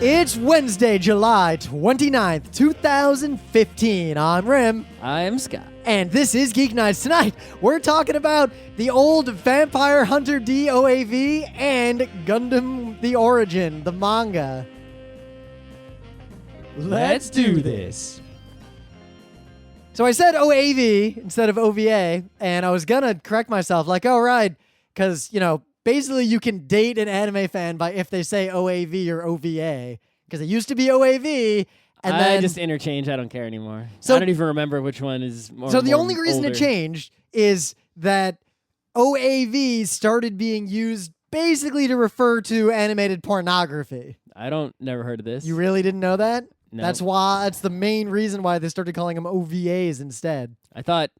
It's Wednesday, July 29th, 2015. I'm Rim. I'm Scott. And this is Geeknights. Tonight, we're talking about the old Vampire Hunter D OAV and Gundam The Origin, the manga. Let's do this. So I said OAV instead of OVA, and I was gonna correct myself, like, oh, right, because, you know, basically you can date an anime fan by if they say OAV or OVA, because it used to be OAV, and then... I just interchange. I don't care anymore. So, I don't even remember which one is more So the more only reason older. it changed is that OAV started being used basically to refer to animated pornography. Never heard of this. You really didn't know that? No. That's the main reason why they started calling them OVAs instead. I thought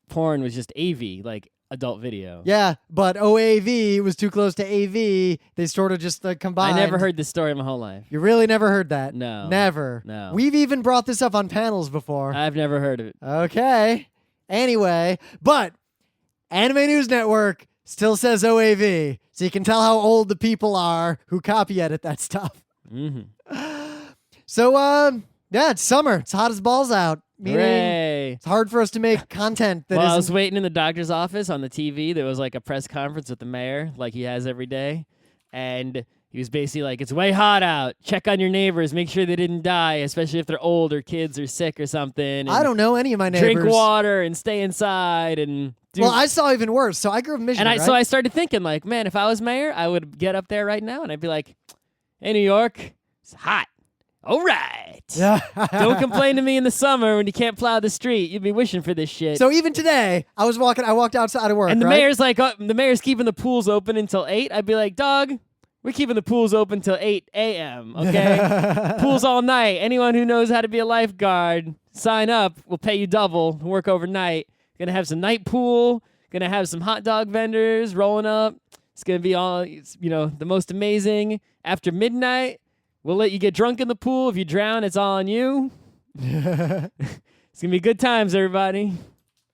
porn was just AV, like adult video. Yeah, but OAV was too close to AV. They sort of just combined. I never heard this story in my whole life. You really never heard that? No. Never. No. We've even brought this up on panels before. I've never heard of it. Okay. Anyway, but Anime News Network still says OAV, so you can tell how old the people are who copy edit that stuff. Mm-hmm. So, yeah, it's summer. It's hot as balls out. Meaning Hooray. it's hard for us to make content that Well, I isn't... was waiting in the doctor's office on the TV. There was like a press conference with the mayor, like he has every day. And he was basically like, it's way hot out. Check on your neighbors. Make sure they didn't die, especially if they're old or kids or sick or something. And I don't know any of my neighbors. drink water and stay inside and do... Well, I saw even worse. So I grew up in Michigan, And right? so I started thinking, like, man, if I was mayor, I would get up there right now and I'd be like, hey, New York, it's hot. All right. Yeah. Don't complain to me in the summer when you can't plow the street. You'd be wishing for this shit. So even today, I walked outside of work, and the right? mayor's like, the mayor's keeping the pools open until 8. I'd be like, dog, we're keeping the pools open till 8 a.m., okay? Pools all night. Anyone who knows how to be a lifeguard, sign up. We'll pay you double. Work overnight. Gonna have some night pool. Gonna have some hot dog vendors rolling up. It's gonna be all, the most amazing. After midnight, we'll let you get drunk in the pool. If you drown, it's all on you. It's gonna be good times, everybody.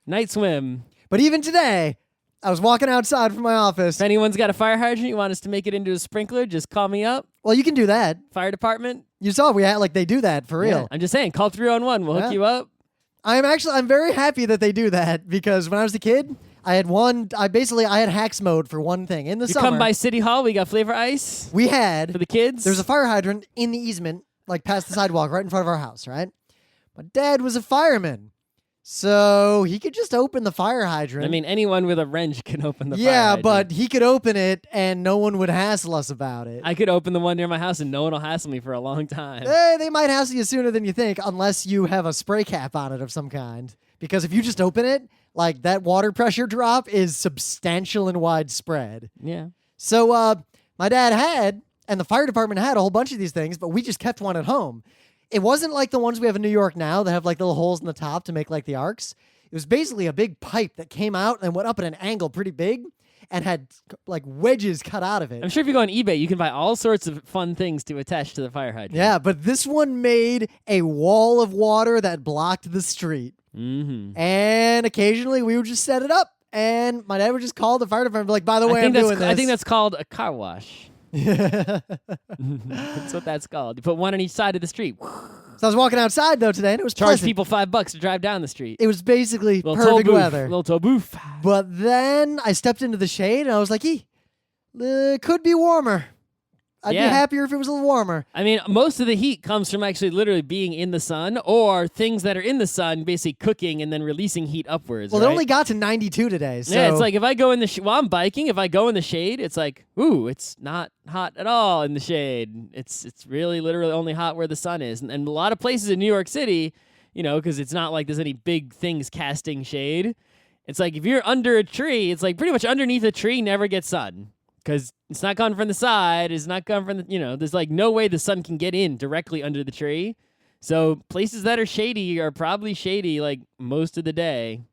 Night swim. But even today, I was walking outside from my office. If anyone's got a fire hydrant, you want us to make it into a sprinkler, just call me up. Well, you can do that. Fire department. You saw they do that for real. Yeah, I'm just saying, call 311. We'll hook you up. I'm very happy that they do that because when I was a kid, I had hacks mode for one thing. In the summer, Come by City Hall, we got flavor ice we had for the kids. There's a fire hydrant in the easement, like past the sidewalk, right in front of our house, right? My dad was a fireman, so he could just open the fire hydrant. I mean, anyone with a wrench can open the fire yeah, hydrant. but he could open it and no one would hassle us about it. I could open the one near my house and no one will hassle me for a long time. They might hassle you sooner than you think, unless you have a spray cap on it of some kind. Because if you just open it, like that water pressure drop is substantial and widespread. Yeah. So my dad had, and the fire department had a whole bunch of these things, but we just kept one at home. It wasn't like the ones we have in New York now that have like little holes in the top to make like the arcs. It was basically a big pipe that came out and went up at an angle pretty big and had like wedges cut out of it. I'm sure if you go on eBay, you can buy all sorts of fun things to attach to the fire hydrant. Yeah, but this one made a wall of water that blocked the street. Mm-hmm. And occasionally we would just set it up, and my dad would just call the fire department and be like, by the way, I'm doing this. I think that's called a car wash. That's what that's called. You put one on each side of the street. So I was walking outside, though, today, and it was Charge pleasant. people $5 to drive down the street. It was basically Little perfect toll booth. weather. Little toll booth. But then I stepped into the shade, and I was like, could be warmer. I'd be happier if it was a little warmer. I mean, most of the heat comes from actually literally being in the sun or things that are in the sun basically cooking and then releasing heat upwards. Well, right? it only got to 92 today. So. Yeah, it's like if I go in the while I'm biking, if I go in the shade, it's like, ooh, it's not hot at all in the shade. It's really literally only hot where the sun is. And a lot of places in New York City, because it's not like there's any big things casting shade. It's like if you're under a tree, it's like pretty much underneath a tree never gets sun. Because it's not coming from the side, it's not coming from the, there's like no way the sun can get in directly under the tree. So places that are shady are probably shady like most of the day.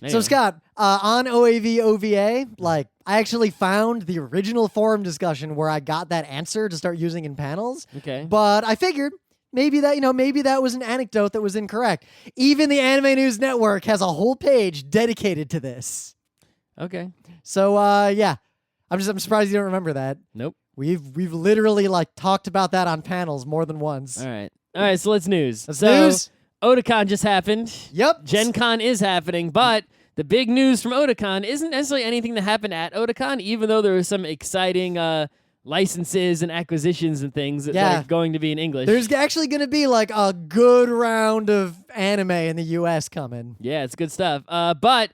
Anyway. So Scott, on OAV OVA, like I actually found the original forum discussion where I got that answer to start using in panels. Okay. But I figured maybe that was an anecdote that was incorrect. Even the Anime News Network has a whole page dedicated to this. Okay. So yeah. I'm surprised you don't remember that. Nope. We've literally like talked about that on panels more than once. All right. So let's news. News. Otakon just happened. Yep. Gen Con is happening, but the big news from Otakon isn't necessarily anything that happened at Otakon, even though there were some exciting licenses and acquisitions and things that are going to be in English. There's actually going to be like a good round of anime in the U.S. coming. Yeah, it's good stuff. But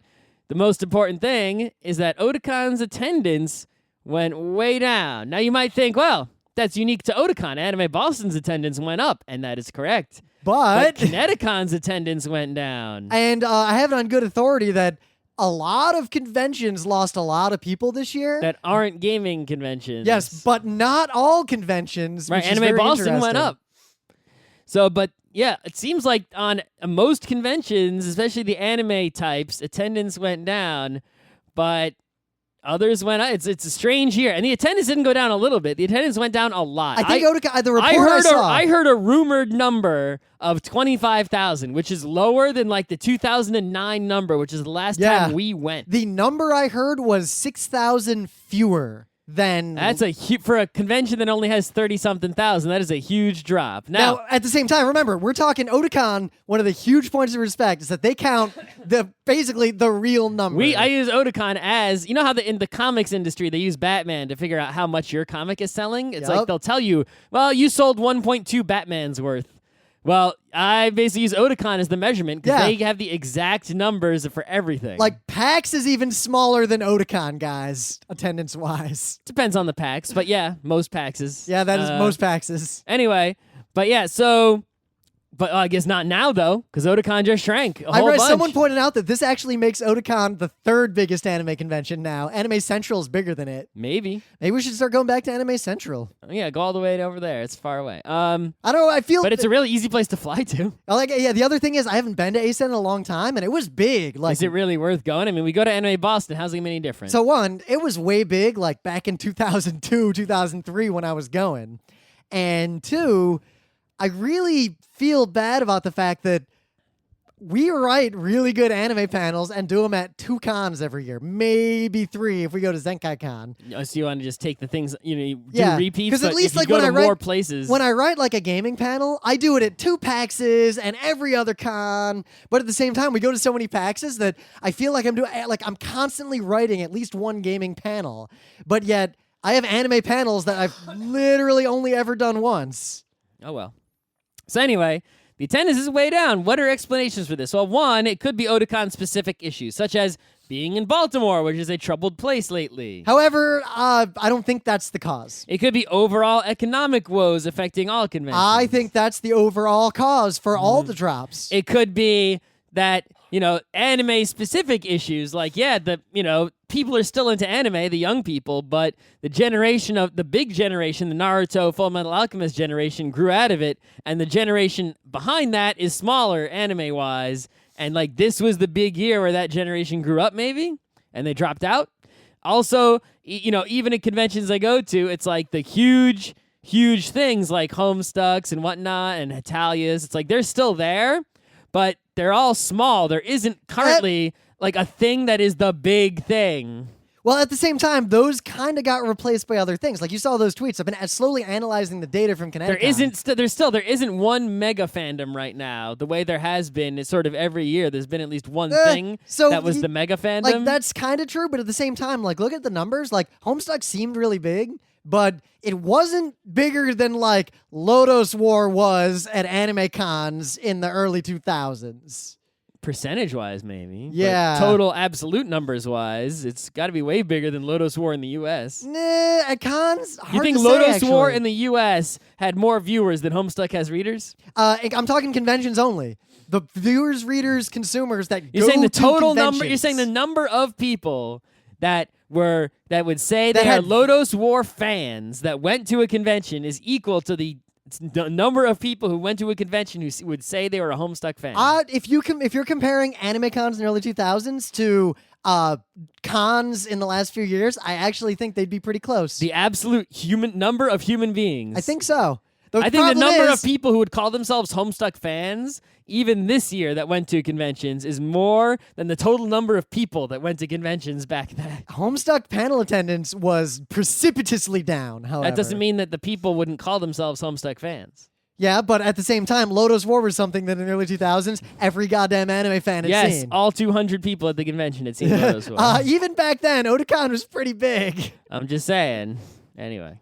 the most important thing is that Otakon's attendance went way down. Now you might think, well, that's unique to Otakon. Anime Boston's attendance went up, and that is correct. But Kineticon's attendance went down. And I have it on good authority that a lot of conventions lost a lot of people this year. That aren't gaming conventions. Yes, but not all conventions. Right, which Anime is very Boston went interesting. up. So, but yeah, it seems like on most conventions, especially the anime types, attendance went down, but others went up. It's a strange year, and the attendance didn't go down a little bit. The attendance went down a lot. I think the report I heard a rumored number of 25,000, which is lower than like the 2009 number, which is the last time we went. The number I heard was 6,000 fewer than. That's for a convention that only has 30-something thousand. That is a huge drop. Now, at the same time, remember, we're talking Otakon. One of the huge points of respect is that they count basically the real number. I use Otakon as, you know how in the comics industry they use Batman to figure out how much your comic is selling? It's like they'll tell you, well, you sold 1.2 Batman's worth. Well, I basically use Otakon as the measurement because they have the exact numbers for everything. Like, PAX is even smaller than Otakon, guys, attendance-wise. Depends on the PAX, but yeah, most PAXes. Yeah, that is most PAXes. Anyway, but yeah, so... But I guess not now, though, because Otakon just shrank a whole bunch. Someone pointed out that this actually makes Otakon the third biggest anime convention now. Anime Central is bigger than it. Maybe we should start going back to Anime Central. Yeah, go all the way over there. It's far away. I don't know. I feel, but it's a really easy place to fly to. The other thing is I haven't been to ACEN in a long time, and it was big. Like, is it really worth going? I mean, we go to Anime Boston. How's it gonna be any different? So one, it was way big, like back in 2002, 2003 when I was going, and two, I really feel bad about the fact that we write really good anime panels and do them at 2 cons every year, maybe 3 if we go to Zenkai Con. So you want to just take the things, you do repeats, because at least if you go to more places. When I write like a gaming panel, I do it at 2 PAXs and every other con. But at the same time, we go to so many PAXs that I feel like I'm constantly writing at least 1 gaming panel. But yet I have anime panels that I've literally only ever done once. Oh well. So anyway, the attendance is way down. What are explanations for this? Well, one, it could be Otakon-specific issues, such as being in Baltimore, which is a troubled place lately. However, I don't think that's the cause. It could be overall economic woes affecting all conventions. I think that's the overall cause for all the drops. It could be that, anime-specific issues, like, people are still into anime, the young people, but the big generation, the Naruto, Fullmetal Alchemist generation, grew out of it, and the generation behind that is smaller anime-wise, and, like, this was the big year where that generation grew up, maybe, and they dropped out. Also, even at conventions I go to, it's like the huge things like Homestucks and whatnot, and Italias, it's like they're still there, but they're all small. There isn't currently like a thing that is the big thing. Well, at the same time, those kind of got replaced by other things. Like you saw those tweets. I've been slowly analyzing the data from Connecticut. There isn't one mega fandom right now. The way there has been is sort of every year. There's been at least one thing that was the mega fandom. Like that's kind of true, but at the same time, like look at the numbers. Like Homestuck seemed really big, but it wasn't bigger than like Lodos War was at anime cons in the early 2000s. Percentage-wise, maybe. Yeah. But total absolute numbers-wise, it's got to be way bigger than Lodos War in the U.S. Nah, at cons, hard You think to say, Lodos War actually. in the U.S. had more viewers than Homestuck has readers? I'm talking conventions only. The viewers, readers, consumers that You're go saying the to total number. conventions. You're saying the number of people that would say That they are had- Lodos War fans that went to a convention is equal to the number of people who went to a convention who would say they were a Homestuck fan. If you're comparing anime cons in the early 2000s to cons in the last few years, I actually think they'd be pretty close. The absolute number of human beings. I think so. I think the number of people who would call themselves Homestuck fans, even this year, that went to conventions is more than the total number of people that went to conventions back then. Homestuck panel attendance was precipitously down, however. That doesn't mean that the people wouldn't call themselves Homestuck fans. Yeah, but at the same time, Lotus War was something that in the early 2000s, every goddamn anime fan had seen. Yes, all 200 people at the convention had seen Lotus War. Even back then, Otakon was pretty big. I'm just saying. Anyway.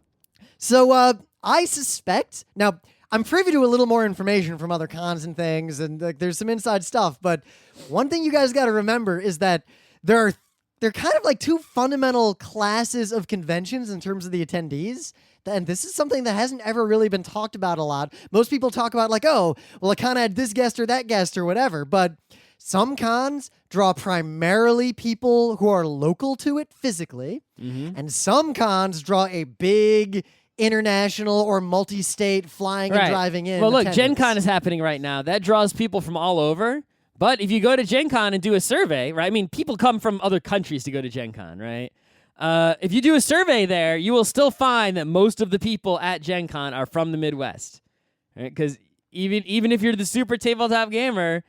So, I suspect... Now, I'm privy to a little more information from other cons and things, and there's some inside stuff, but one thing you guys got to remember is that they're kind of like two fundamental classes of conventions in terms of the attendees. And this is something that hasn't ever really been talked about a lot. Most people talk about like, oh, well, a con had this guest or that guest or whatever. But some cons draw primarily people who are local to it physically. Mm-hmm. And some cons draw a big international or multi-state flying and driving in. Well, look, attendance. Gen Con is happening right now. That draws people from all over. But if you go to Gen Con and do a survey, right? I mean, people come from other countries to go to Gen Con, right? If you do a survey there, you will still find that most of the people at Gen Con are from the Midwest. Right? Because even if you're the super tabletop gamer,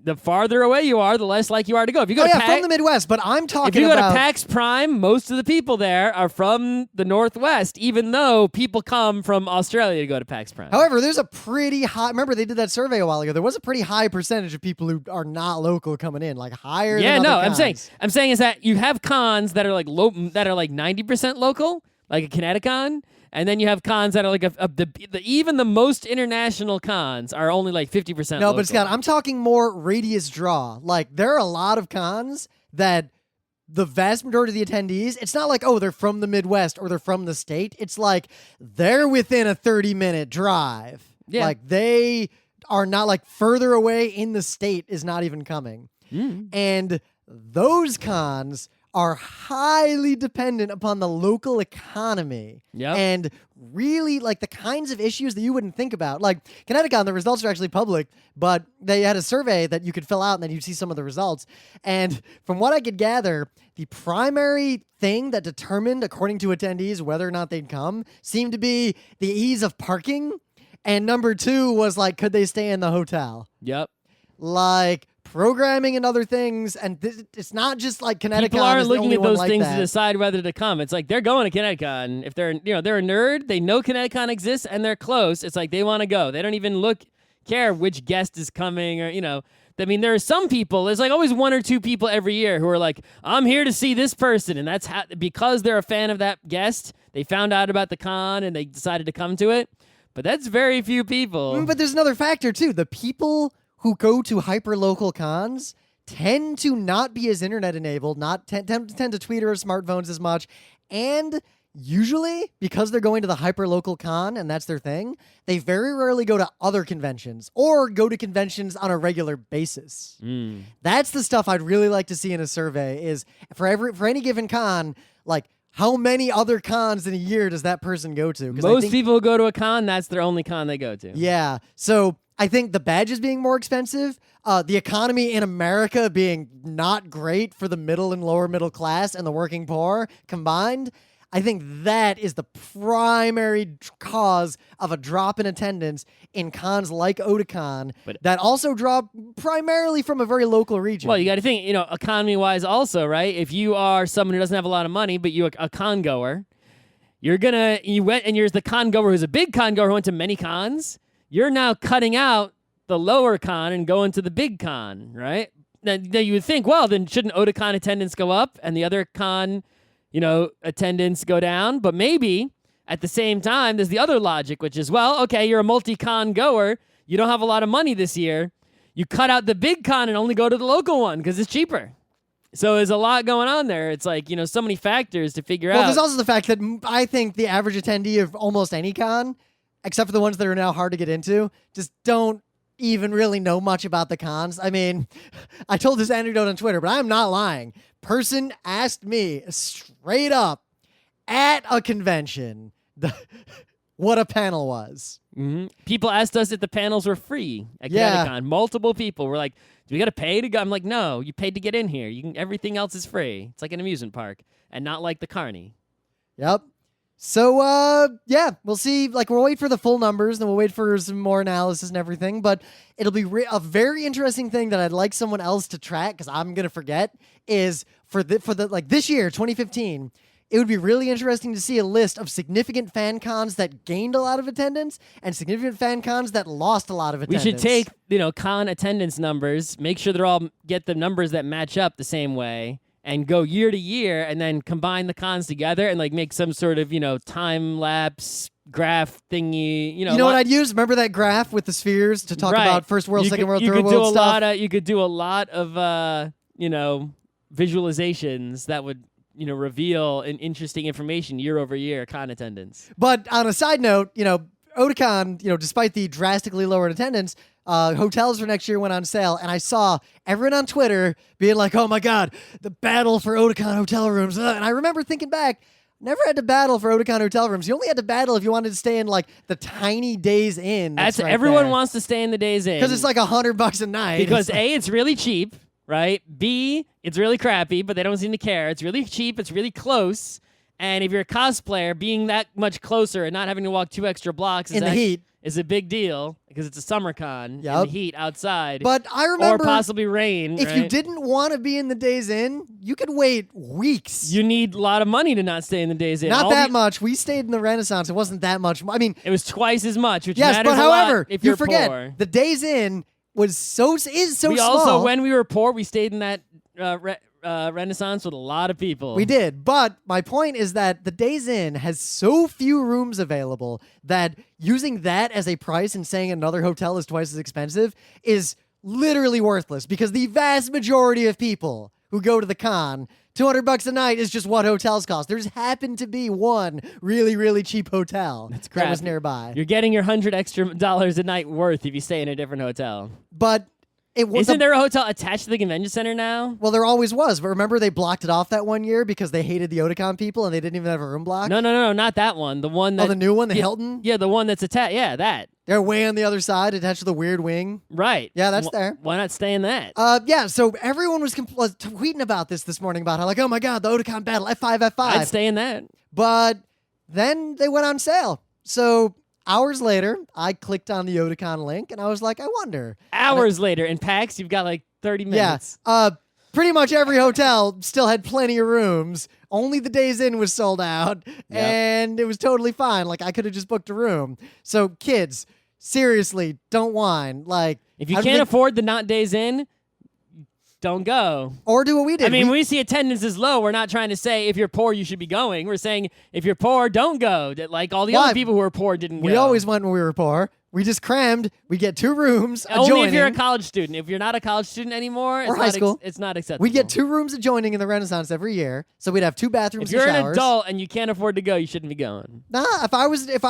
the farther away you are, the less like you are to go. If you go from the Midwest, but I'm talking about... If you go to PAX Prime, most of the people there are from the Northwest, even though people come from Australia to go to PAX Prime. However, there's a pretty high... Remember, they did that survey a while ago. There was a pretty high percentage of people who are not local coming in, like higher than other cons. I'm saying is that you have cons that are like 90% local, like a Kineticon, and then you have cons that are like even the most international cons are only like 50% No, local. but Scott, I'm talking more radius draw. Like, there are a lot of cons that the vast majority of the attendees, it's not like, oh, they're from the Midwest or they're from the state. It's like they're within a 30-minute drive. Yeah. Like, they are not like further away in the state is not even coming. And those cons are highly dependent upon the local economy. Yep. And really, like, the kinds of issues that you wouldn't think about. Like, Kineticon, the results are actually public, but they had a survey that you could fill out, and then you'd see some of the results. And from what I could gather, the primary thing that determined, according to attendees, whether or not they'd come seemed to be the ease of parking. And number two was, like, could they stay in the hotel? Yep. Like... programming and other things, and it's not just like Kineticon. People aren't looking at those like things that. to decide whether to come. It's like they're going to Kineticon. If they're a nerd, they know Kineticon exists and they're close. It's like they want to go. They don't even care which guest is coming or I mean, there are some people. There's like always one or two people every year who are like, I'm here to see this person, and that's because they're a fan of that guest. They found out about the con and they decided to come to it. But that's very few people. But there's another factor too. The people who go to hyper-local cons tend to not be as internet-enabled, not tend to tweet or smartphones as much, and usually, because they're going to the hyper-local con and that's their thing, they very rarely go to other conventions or go to conventions on a regular basis. That's the stuff I'd really like to see in a survey is, for any given con, like, how many other cons in a year does that person go to? Most people who go to a con, that's their only con they go to. Yeah, so... I think the badges being more expensive, the economy in America being not great for the middle and lower middle class and the working poor combined, I think that is the primary cause of a drop in attendance in cons like Otakon that also drop primarily from a very local region. Well, you got to think, economy-wise also, right? If you are someone who doesn't have a lot of money, but you're a con goer, you're the con goer who's a big con goer who went to many cons. You're now cutting out the lower con and going to the big con, right? Now you would think, well, then shouldn't Otakon attendance go up and the other con, attendance go down? But maybe at the same time, there's the other logic, which is, well, okay, you're a multi-con goer. You don't have a lot of money this year. You cut out the big con and only go to the local one because it's cheaper. So there's a lot going on there. It's like, so many factors to figure out. Well, there's also the fact that I think the average attendee of almost any con, except for the ones that are now hard to get into, just don't even really know much about the cons. I mean, I told this anecdote on Twitter, but I'm not lying. Person asked me straight up at a convention what a panel was. Mm-hmm. People asked us if the panels were free at Kineticon. Multiple people were like, do we got to pay to go? I'm like, no, you paid to get in here. Everything else is free. It's like an amusement park and not like the Carney. Yep. So, yeah, we'll see. Like, we'll wait for the full numbers, and we'll wait for some more analysis and everything. But it'll be a very interesting thing that I'd like someone else to track, because I'm gonna forget. Is for the like this year, 2015. It would be really interesting to see a list of significant fan cons that gained a lot of attendance and significant fan cons that lost a lot of We attendance. should take, con attendance numbers, make sure they're all get the numbers that match up the same way, and go year to year, and then combine the cons together and like make some sort of time lapse graph thingy. You know what I'd use? Remember that graph with the spheres to talk Right. about first world, second world, you third could do world a stuff? lot of you could do a lot of visualizations that would reveal an interesting information year over year con attendance. But on a side note, Otakon, despite the drastically lower attendance, hotels for next year went on sale, and I saw everyone on Twitter being like, "Oh my God, the battle for Otakon hotel rooms!" And I remember thinking back, never had to battle for Otakon hotel rooms. You only had to battle if you wanted to stay in like the tiny Days Inn. That's right everyone there. wants to stay in the Days Inn because it's like $100 a night. Because A, it's really cheap, right? B, it's really crappy, but they don't seem to care. It's really cheap. It's really close. And if you're a cosplayer, being that much closer and not having to walk 2 extra blocks in the heat is a big deal because it's a summer con in the heat outside. But I remember, or possibly rain. if right? you didn't want to be in the Days Inn, you could wait weeks. You need a lot of money to not stay in the Days Inn. Not that much. We stayed in the Renaissance. It wasn't that much. I mean, it was twice as much, which yes, matters but a lot however, if you you're forget poor. the Days Inn is so We small. also, when we were poor, we stayed in that Renaissance with a lot of people. We did, but my point is that the Days Inn has so few rooms available that using that as a price and saying another hotel is twice as expensive is literally worthless, because the vast majority of people who go to the con, $200 a night is just what hotels cost. There's happened to be one really, really cheap hotel that was nearby. You're getting your $100 extra a night worth if you stay in a different hotel. But isn't there a hotel attached to the convention center now? Well, there always was, but remember they blocked it off that one year because they hated the Otakon people and they didn't even have a room block? No, not that one. The one that... Oh, the new one, the Hilton? Yeah, the one that's attached. Yeah, that. They're way on the other side, attached to the weird wing. Right. Yeah, that's there. Why not stay in that? Yeah, so everyone was tweeting about this morning about how, like, oh my God, the Otakon battle, F5, F5. I'd stay in that. But then they went on sale. So hours later, I clicked on the Otakon link and I was like, I wonder. Hours later, in PAX, you've got like 30 minutes. Yeah. Pretty much every hotel still had plenty of rooms. Only the Days Inn was sold out, and it was totally fine. Like, I could have just booked a room. So, kids, seriously, don't whine. Like, if you can't afford the not Days Inn, don't go. Or do what we did. I mean, when we see attendance is low, we're not trying to say if you're poor, you should be going. We're saying if you're poor, don't go. Like all the other people who were poor didn't go. We always went when we were poor. We just crammed. We get 2 rooms adjoining. Only if you're a college student. If you're not a college student anymore, or high school, it's not acceptable. We get 2 rooms adjoining in the Renaissance every year, so we'd have 2 bathrooms and showers. If you're an adult and you can't afford to go, you shouldn't be going. Nah, if I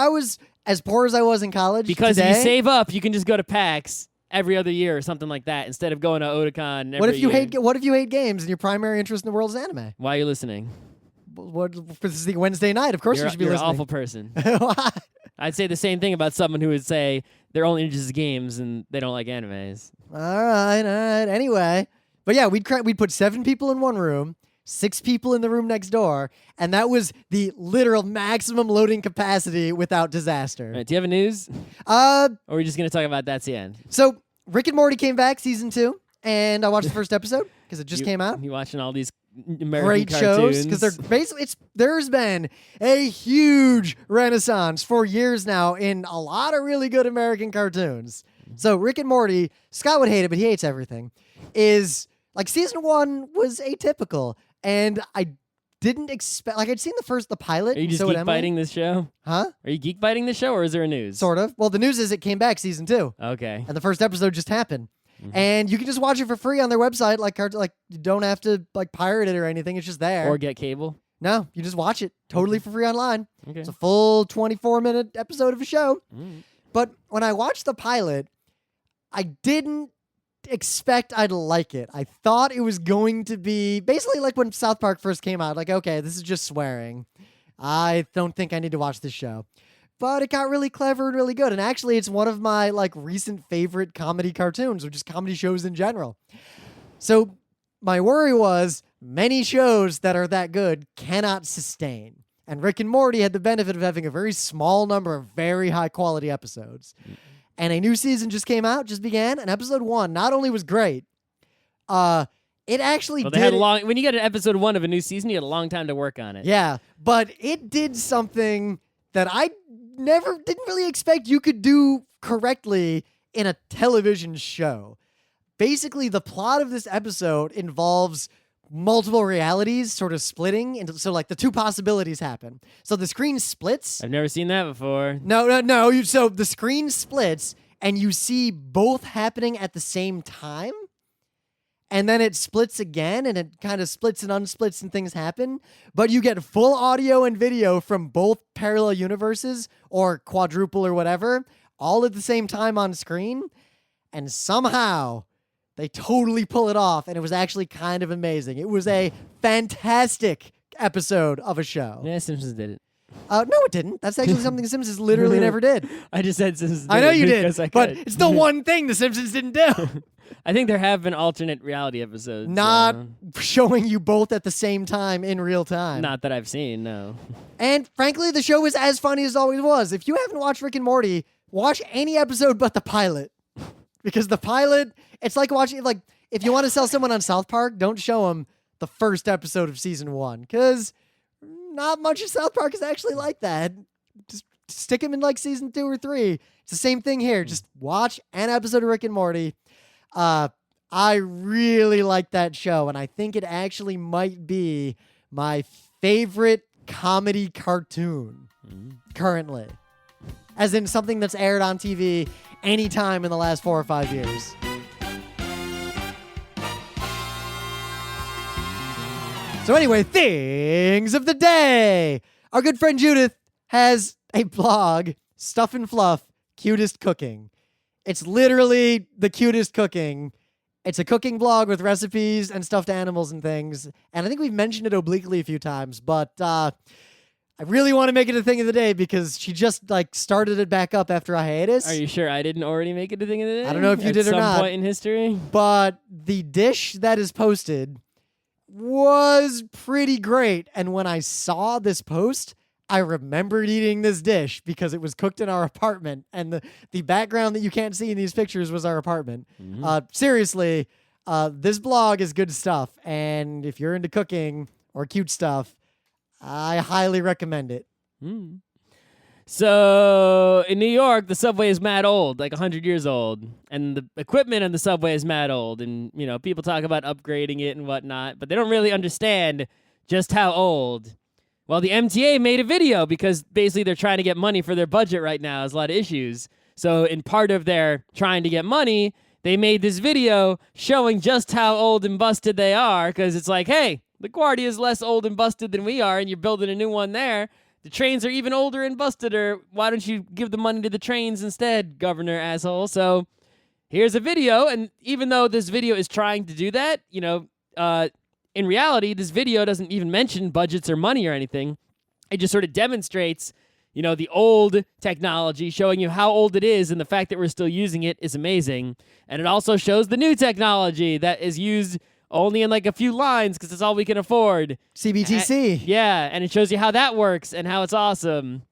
was as poor as I was in college, because today, if you save up, you can just go to PAX every other year or something like that instead of going to Otakon every What if you year. What if you hate games and your primary interest in the world is anime? Why are you listening? This is the Wednesday night. Of course you should be listening. listening. You're an awful person. I'd say the same thing about someone who would say their only interest is games and they don't like animes. All right. Anyway, but yeah, we'd put 7 people in one room, 6 people in the room next door, and that was the literal maximum loading capacity without disaster. All right, do you have a news? Or are we just gonna talk about that's the end? So Rick and Morty came back season 2, and I watched the first episode because it just came out. You watching all these American great cartoons. shows because they're basically there's been a huge renaissance for years now in a lot of really good American cartoons. So Rick and Morty, Scott would hate it, but he hates everything. Is like season 1 was atypical, and I didn't expect. Like I'd seen the pilot. Are you just geek biting this show? Huh? Are you geek biting this show, or is there a news? Sort of. Well, the news is it came back season 2. Okay. And the first episode just happened. And you can just watch it for free on their website. Like you don't have to like pirate it or anything. It's just there. Or get cable. No, you just watch it totally for free online. Okay. It's a full 24-minute episode of a show. But when I watched the pilot, I didn't expect I'd like it. I thought it was going to be basically like when South Park first came out. Like, okay, this is just swearing. I don't think I need to watch this show. But it got really clever and really good. And actually, it's one of my like recent favorite comedy cartoons, or just comedy shows in general. So my worry was many shows that are that good cannot sustain. And Rick and Morty had the benefit of having a very small number of very high quality episodes. And a new season just came out, just began, and episode 1 not only was great, it actually Well, did. they had when you get an episode 1 of a new season, you had a long time to work on it. Yeah, but it did something that I didn't really expect you could do correctly in a television show. Basically, the plot of this episode involves multiple realities sort of splitting into, so like the two possibilities happen. So the screen splits. I've never seen that before. No. So the screen splits and you see both happening at the same time. And then it splits again, and it kind of splits and unsplits, and things happen. But you get full audio and video from both parallel universes, or quadruple or whatever, all at the same time on screen. And somehow, they totally pull it off, and it was actually kind of amazing. It was a fantastic episode of a show. Yeah, Simpsons did it. No, it didn't. That's actually something The Simpsons literally never did. I just said Simpsons did I know it you did, because I but could. it's the one thing The Simpsons didn't do. I think there have been alternate reality episodes. Not showing you both at the same time in real time. Not that I've seen, no. And frankly, the show is as funny as it always was. If you haven't watched Rick and Morty, watch any episode but the pilot. Because the pilot, it's like watching, like, if you want to sell someone on South Park, don't show them the first episode of season 1. Because not much of South Park is actually like that. Just stick them in like season 2 or 3. It's the same thing here. Just watch an episode of Rick and Morty. I really like that show, and I think it actually might be my favorite comedy cartoon currently. As in something that's aired on TV anytime in the last 4 or 5 years. So anyway, things of the day. Our good friend Judith has a blog, Stuff and Fluff, Cutest Cooking. It's literally the cutest cooking. It's a cooking blog with recipes and stuffed animals and things. And I think we've mentioned it obliquely a few times, but I really want to make it a thing of the day because she just like started it back up after a hiatus. Are you sure I didn't already make it a thing of the day? I don't know if you did or not. At some point in history? But the dish that is posted was pretty great. And when I saw this post, I remembered eating this dish because it was cooked in our apartment, and the background that you can't see in these pictures was our apartment. Seriously, this blog is good stuff, and if you're into cooking or cute stuff, I highly recommend it. So, in New York, the subway is mad old, like 100 years old, and the equipment on the subway is mad old, and, you know, people talk about upgrading it and whatnot, but they don't really understand just how old. Well, the MTA made a video because basically they're trying to get money for their budget right now. There's a lot of issues. So in part of their trying to get money, they made this video showing just how old and busted they are because it's like, hey, LaGuardia is less old and busted than we are, and you're building a new one there. The trains are even older and busted, or why don't you give the money to the trains instead, governor asshole? So here's a video, and even though this video is trying to do that, you know, in reality, this video doesn't even mention budgets or money or anything. It just sort of demonstrates, you know, the old technology, showing you how old it is, and the fact that we're still using it is amazing. And it also shows the new technology that is used only in like a few lines because it's all we can afford. CBTC. Yeah, and it shows you how that works and how it's awesome.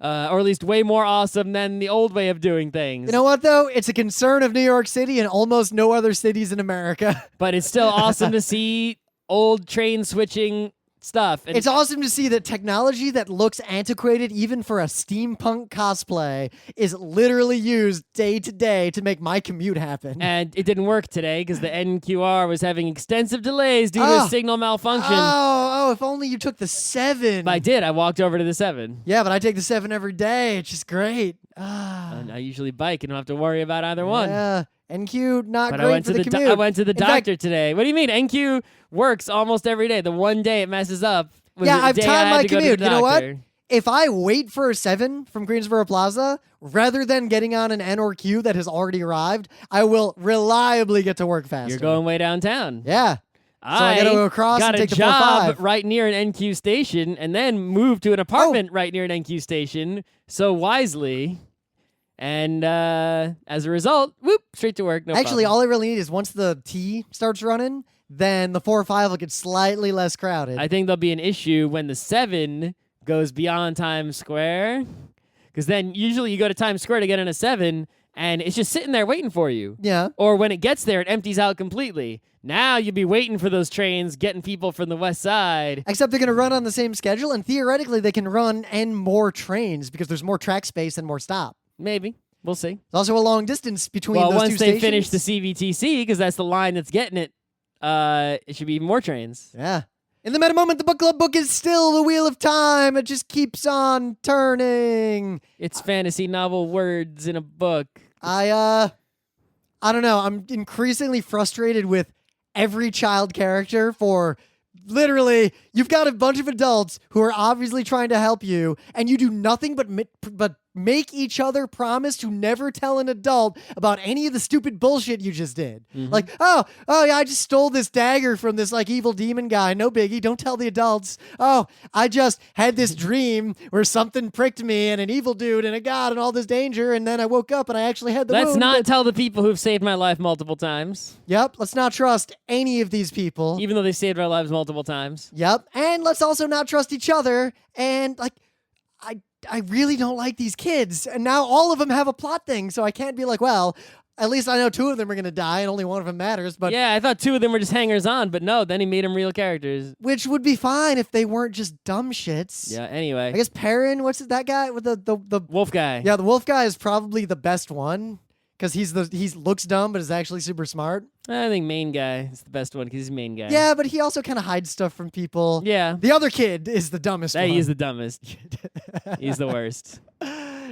Or at least way more awesome than the old way of doing things. You know what, though? It's a concern of New York City and almost no other cities in America. But it's still awesome to see old train switching stuff. And it's awesome to see that technology that looks antiquated even for a steampunk cosplay is literally used day to day to make my commute happen. And it didn't work today because the NQR was having extensive delays due to a signal malfunction. Oh, if only you took the 7. But I did. I walked over to the 7. Yeah, but I take the 7 every day. It's just great. And I usually bike and don't have to worry about either one. Yeah. NQ, not But great for the commute. I went to the doctor fact, today. What do you mean? NQ works almost every day. The one day it messes up was yeah, the I've day I timed had my to go to commute. the You know what? doctor. If I wait for a 7 from Greensboro Plaza, rather than getting on an N or Q that has already arrived, I will reliably get to work faster. You're going way downtown. Yeah. So I gotta go across got and take a the job 4-5. right near an NQ station and then moved to an apartment right near an NQ station so wisely. And as a result, whoop, straight to work. No Actually, problem. all I really need is once the T starts running, then the 4 or 5 will get slightly less crowded. I think there'll be an issue when the 7 goes beyond Times Square. Because then usually you go to Times Square to get on a 7, and it's just sitting there waiting for you. Yeah. Or when it gets there, it empties out completely. Now you'll be waiting for those trains, getting people from the west side. Except they're going to run on the same schedule, and theoretically they can run N more trains because there's more track space and more stop. Maybe. We'll see. There's also a long distance between Well, those once two they stations. finish the CVTC, because that's the line that's getting it, it should be even more trains. Yeah. In the meta moment, the book club book is still the wheel of time. It just keeps on turning. It's fantasy novel words in a book. I don't know. I'm increasingly frustrated with every child character for literally you've got a bunch of adults who are obviously trying to help you, and you do nothing but make each other promise to never tell an adult about any of the stupid bullshit you just did. Like, oh yeah, I just stole this dagger from this like evil demon guy. No biggie. Don't tell the adults. Oh, I just had this dream where something pricked me and an evil dude and a god and all this danger, and then I woke up and I actually had the Let's wound. not tell the people who've saved my life multiple times. Yep, let's not trust any of these people. Even though they saved our lives multiple times. Yep, and let's also not trust each other. And like, I really don't like these kids. And now all of them have a plot thing, so I can't be like, well, at least I know 2 of them are going to die and only one of them matters. But yeah, I thought 2 of them were just hangers-on, but no, then he made them real characters. which would be fine if they weren't just dumb shits. Yeah, anyway. I guess Perrin, what's that guy with the Wolf guy. Yeah, the wolf guy is probably the best one because he looks dumb but is actually super smart. I think main guy is the best one because he's the main guy. Yeah, but he also kind of hides stuff from people. Yeah. The other kid is the dumbest one. He is the dumbest. He's the worst.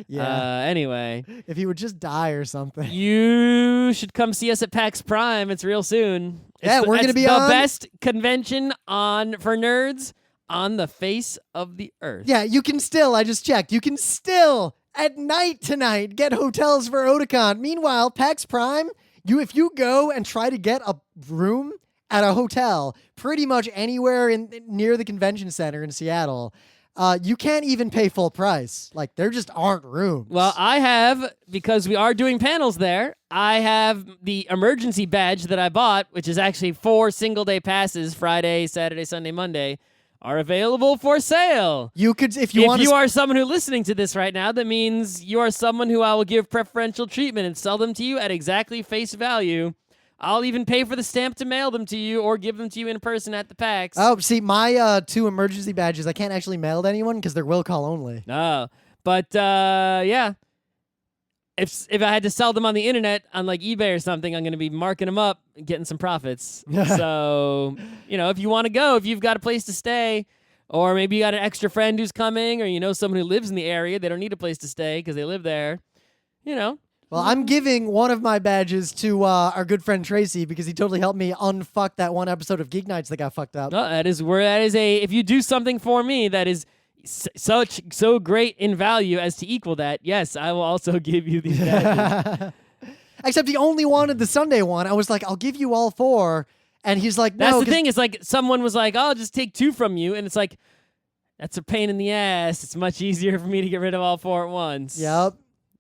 Yeah. Anyway. If he would just die or something. You should come see us at PAX Prime. It's real soon. Yeah, we're gonna be the on- best convention for nerds on the face of the earth. Yeah, you can still, I just checked, you can still, at night tonight, get hotels for Otakon. Meanwhile, PAX Prime, if you go and try to get a room at a hotel pretty much anywhere near the convention center in Seattle, you can't even pay full price. Like, there just aren't rooms. Well, I have, because we are doing panels there, I have the emergency badge that I bought, which is actually 4 single-day passes, Friday, Saturday, Sunday, Monday, are available for sale. You could, if If you are someone who's listening to this right now, that means you are someone who I will give preferential treatment and sell them to you at exactly face value. I'll even pay for the stamp to mail them to you or give them to you in person at the PAX. Oh, see, my 2 emergency badges, I can't actually mail to anyone because they're will call only. No. But, yeah. If I had to sell them on the internet on like eBay or something, I'm going to be marking them up and getting some profits. So, if you want to go, if you've got a place to stay, or maybe you got an extra friend who's coming, or you know someone who lives in the area, they don't need a place to stay because they live there, Well, I'm giving one of my badges to our good friend Tracy because he totally helped me unfuck that one episode of Geeknights that got fucked up. That is if you do something for me that is so great in value as to equal that, yes, I will also give you these badges. Except he only wanted the Sunday one. I was like, I'll give you all 4. And he's like, no. That's the thing. It's like someone was like, I'll just take 2 from you. And it's like, that's a pain in the ass. It's much easier for me to get rid of all 4 at once. Yep.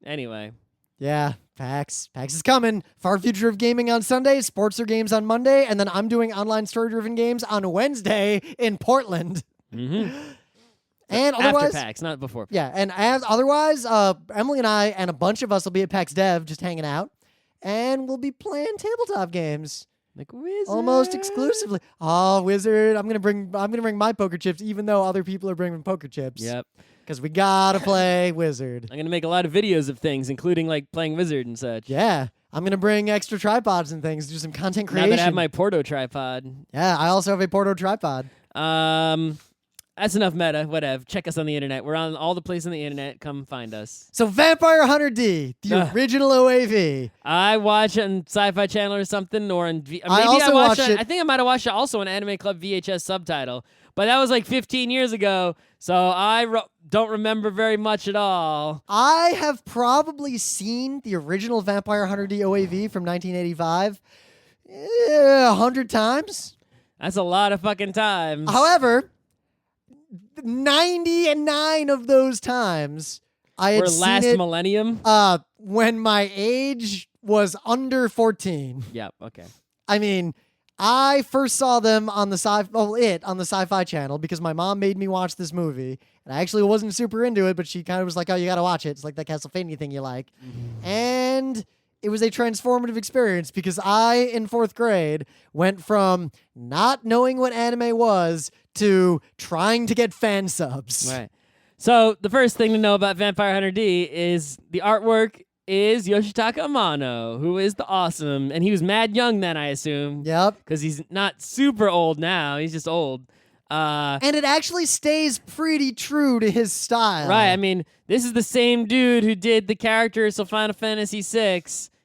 Anyway. Yeah, PAX. PAX is coming. Far future of gaming on Sunday, Sportster games on Monday, and then I'm doing online story-driven games on Wednesday in Portland. Mm-hmm. And otherwise, after PAX, not before. Yeah, and otherwise, Emily and I and a bunch of us will be at PAX Dev just hanging out, and we'll be playing tabletop games. Like Wizard. Almost exclusively. Oh, Wizard! I'm gonna bring my poker chips, even though other people are bringing poker chips. Yep. Because we gotta play Wizard. I'm gonna make a lot of videos of things, including like playing Wizard and such. Yeah, I'm gonna bring extra tripods and things, do some content creation. Now that I have my Porto tripod. Yeah, I also have a Porto tripod. That's enough meta. Whatever. Check us on the internet. We're on all the places on the internet. Come find us. So Vampire Hunter D, the original OAV. I watch it on Sci-Fi Channel or something, or on maybe I also watched it. I think I might have watched it also on Anime Club VHS subtitle, but that was like 15 years ago, so I don't remember very much at all. I have probably seen the original Vampire Hunter D OAV from 1985 100 times. That's a lot of fucking times. However, 99 of those times I had seen last it millennium. when my age was under 14. Yeah. Okay. I mean, I first saw them on the on the Sci-Fi Channel because my mom made me watch this movie, and I actually wasn't super into it, but she kind of was like, "Oh, you got to watch it. It's like that Castlevania thing you like," and it was a transformative experience because I, in 4th grade, went from not knowing what anime was to trying to get fan subs. Right. So the first thing to know about Vampire Hunter D is the artwork is Yoshitaka Amano, who is the awesome, and he was mad young then, I assume. Yep. Because he's not super old now. He's just old. And it actually stays pretty true to his style. Right. I mean, this is the same dude who did the characters of Final Fantasy VI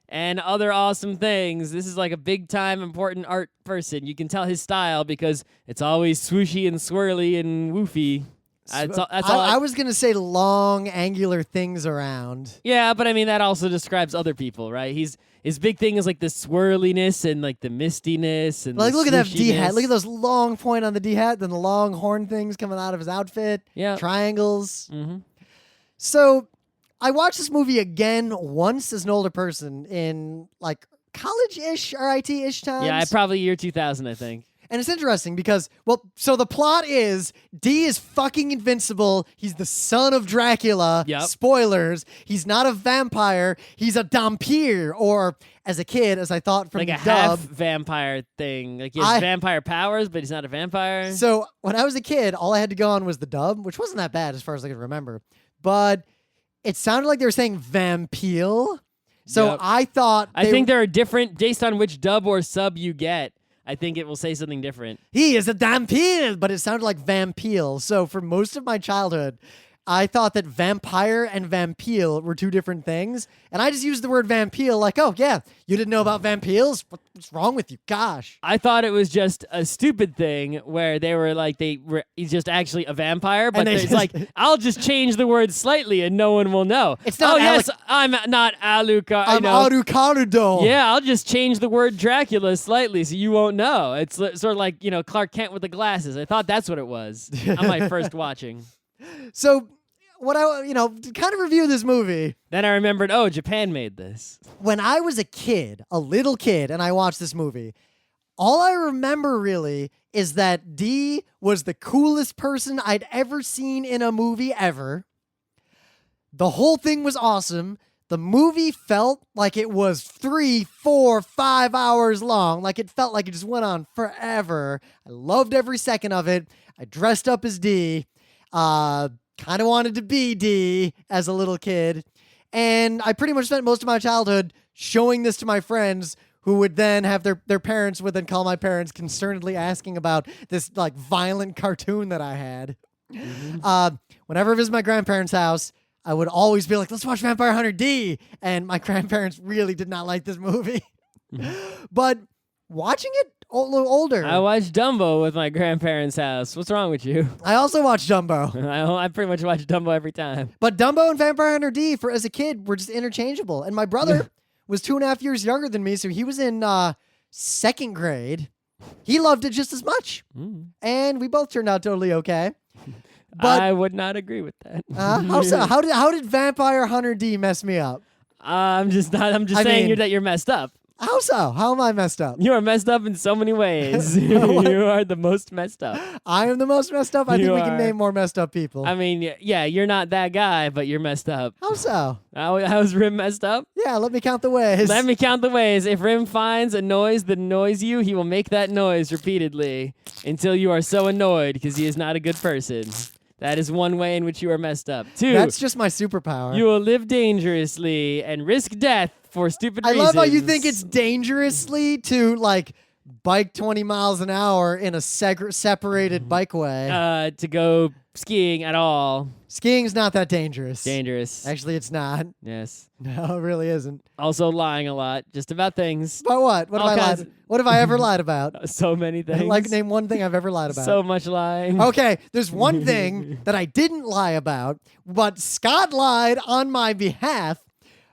and other awesome things. This is like a big-time important art person. You can tell his style because it's always swooshy and swirly and woofy. I was going to say long, angular things around. Yeah, but I mean, that also describes other people, right? His big thing is like the swirliness and like the mistiness and like the look at that D hat. swooshiness. Look at those long point on the D hat, then the long horn things coming out of his outfit. Yeah. Triangles. Mm-hmm. So I watched this movie again once as an older person in like college-ish, RIT-ish times. Yeah, probably year 2000, I think. And it's interesting because, well, so the plot is D is fucking invincible. He's the son of Dracula. Yep. Spoilers. He's not a vampire. He's a dhampir, or as a kid, as I thought from Like the a half dub. vampire thing. Like he has vampire powers, but he's not a vampire. So when I was a kid, all I had to go on was the dub, which wasn't that bad as far as I could remember. But it sounded like they were saying vampire. So Yep. I thought I think there are different, based on which dub or sub you get, I think it will say something different. he is a vampire, but it sounded like vampire. So for most of my childhood, I thought that vampire and vampire were two different things. And I just used the word vampire like, oh, yeah, you didn't know about vampires? What's wrong with you? Gosh. I thought it was just a stupid thing where they were like, he's just actually a vampire, but they it's just- like, I'll just change the word slightly and no one will know. It's not yes, I'm not Alucard. I'm Arukarudo. Yeah, I'll just change the word Dracula slightly so you won't know. It's sort of like, Clark Kent with the glasses. I thought that's what it was on my first watching. So what to kind of review this movie. Then I remembered, oh, Japan made this. When I was a little kid, and I watched this movie, all I remember really is that D was the coolest person I'd ever seen in a movie ever. The whole thing was awesome. The movie felt like it was 3, 4, 5 hours long. Like it felt like it just went on forever. I loved every second of it. I dressed up as D. Kind of wanted to be D as a little kid. And I pretty much spent most of my childhood showing this to my friends who would then have their parents would then call my parents concernedly asking about this like violent cartoon that I had. Mm-hmm. Whenever I visit my grandparents' house, I would always be like, let's watch Vampire Hunter D. And my grandparents really did not like this movie. But watching it a little older. I watched Dumbo with my grandparents' house. What's wrong with you? I also watched Dumbo. I pretty much watch Dumbo every time. But Dumbo and Vampire Hunter D, as a kid, were just interchangeable. And my brother was 2.5 years younger than me, so he was in 2nd grade. He loved it just as much. And we both turned out totally okay. But I would not agree with that. how so? How did Vampire Hunter D mess me up? I'm just saying that you're messed up. How so? How am I messed up? You are messed up in so many ways. You are the most messed up. I am the most messed up? I think we can are. name more messed up people. I mean, yeah, you're not that guy, but you're messed up. How so? How's Rim messed up? Yeah, let me count the ways. Let me count the ways. If Rim finds a noise that annoys you, he will make that noise repeatedly until you are so annoyed because he is not a good person. That is one way in which you are messed up. 2, That's just my superpower. you will live dangerously and risk death for stupid I reasons. love how you think it's dangerously to like bike 20 miles an hour in a separated bikeway. to go skiing at all. Skiing's not that dangerous. Dangerous. Actually, it's not. Yes. No, it really isn't. Also lying a lot, just about things. But what? What All have I kinds lied? What have I ever lied about? So many things. Like, name one thing I've ever lied about. So much lying. Okay, there's one thing that I didn't lie about, but Scott lied on my behalf.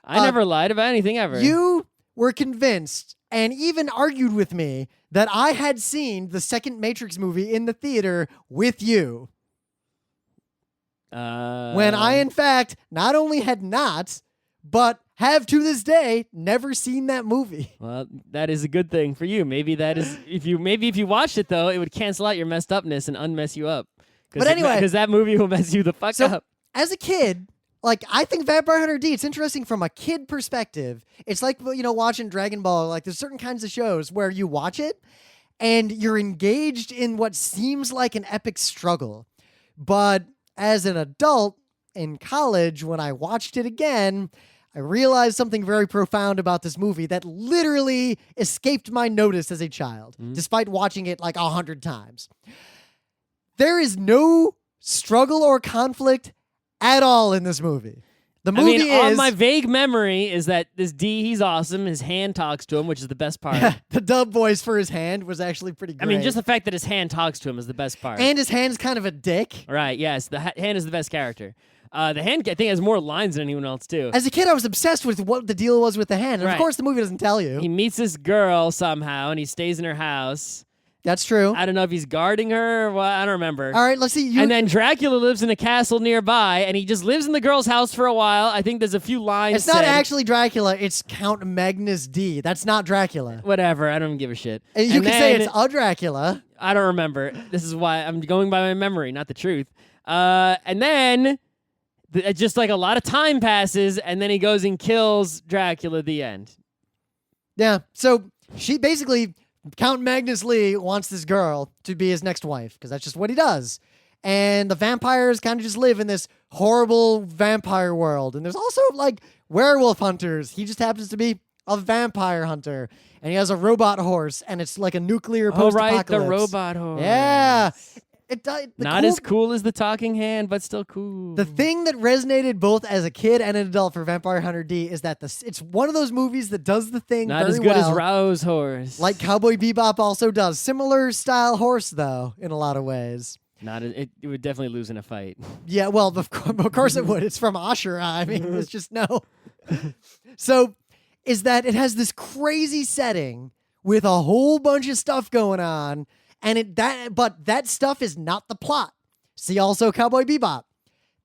I never lied about anything ever. You were convinced and even argued with me that I had seen the second Matrix movie in the theater with you. When I, in fact, not only had not, but have to this day never seen that movie. Well, that is a good thing for you. Maybe that is if you watched it though, it would cancel out your messed upness and unmess you up. But anyway, because that movie will mess you the fuck up. As a kid, like I think Vampire Hunter D, it's interesting from a kid perspective. It's like watching Dragon Ball. Like there's certain kinds of shows where you watch it and you're engaged in what seems like an epic struggle, but as an adult in college, when I watched it again, I realized something very profound about this movie that literally escaped my notice as a child, despite watching it like 100 times. There is no struggle or conflict at all in this movie. The movie on my vague memory is that this D, he's awesome. His hand talks to him, which is the best part. The dub voice for his hand was actually pretty great. I mean, just the fact that his hand talks to him is the best part. And his hand's kind of a dick. Right, yes. The hand is the best character. The hand, I think, has more lines than anyone else, too. As a kid, I was obsessed with what the deal was with the hand. And of course, the movie doesn't tell you. He meets this girl somehow, and he stays in her house. That's true. I don't know if he's guarding her or what. I don't remember. All right, let's see. And then Dracula lives in a castle nearby, and he just lives in the girl's house for a while. I think there's a few lines It's not actually Dracula. It's Count Magnus D. That's not Dracula. Whatever. I don't give a shit. And you can say it's a Dracula. I don't remember. This is why I'm going by my memory, not the truth. And then just like a lot of time passes, and then he goes and kills Dracula at the end. Yeah. So she basically... Count Magnus Lee wants this girl to be his next wife because that's just what he does. And the vampires kind of just live in this horrible vampire world. And there's also like werewolf hunters. He just happens to be a vampire hunter. And he has a robot horse and it's like a nuclear post-apocalypse. Oh, right, the robot horse. Yeah. Not as cool as the talking hand, but still cool. The thing that resonated both as a kid and an adult for Vampire Hunter D is that it's one of those movies that does the thing not very as good well, as Rao's horse. like Cowboy Bebop also does. Similar style horse, though, in a lot of ways. It would definitely lose in a fight. Yeah, well, of course it would. It's from Ashura. I mean, it's just no. So, is that it has this crazy setting with a whole bunch of stuff going on. But that stuff is not the plot. See also Cowboy Bebop.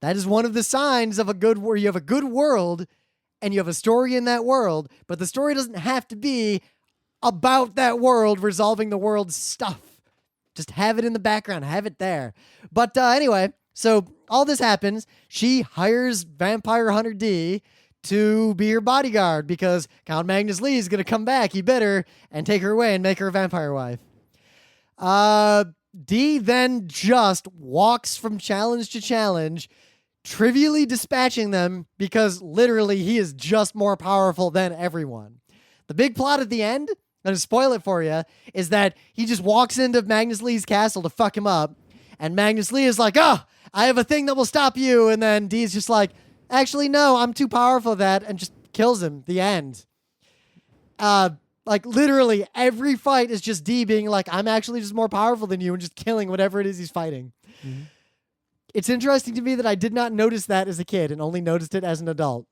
That is one of the signs of where you have a good world and you have a story in that world, but the story doesn't have to be about that world resolving the world's stuff. Just have it in the background, have it there. But anyway, so all this happens. She hires Vampire Hunter D to be her bodyguard because Count Magnus Lee is going to come back, he better, and take her away and make her a vampire wife. D then just walks from challenge to challenge, trivially dispatching them because literally he is just more powerful than everyone. The big plot at the end, I'm going to spoil it for you, is that he just walks into Magnus Lee's castle to fuck him up, and Magnus Lee is like, I have a thing that will stop you, and then D's just like, actually, no, I'm too powerful for that, and just kills him. The end. Like, literally, every fight is just D being like, I'm actually just more powerful than you and just killing whatever it is he's fighting. Mm-hmm. It's interesting to me that I did not notice that as a kid and only noticed it as an adult.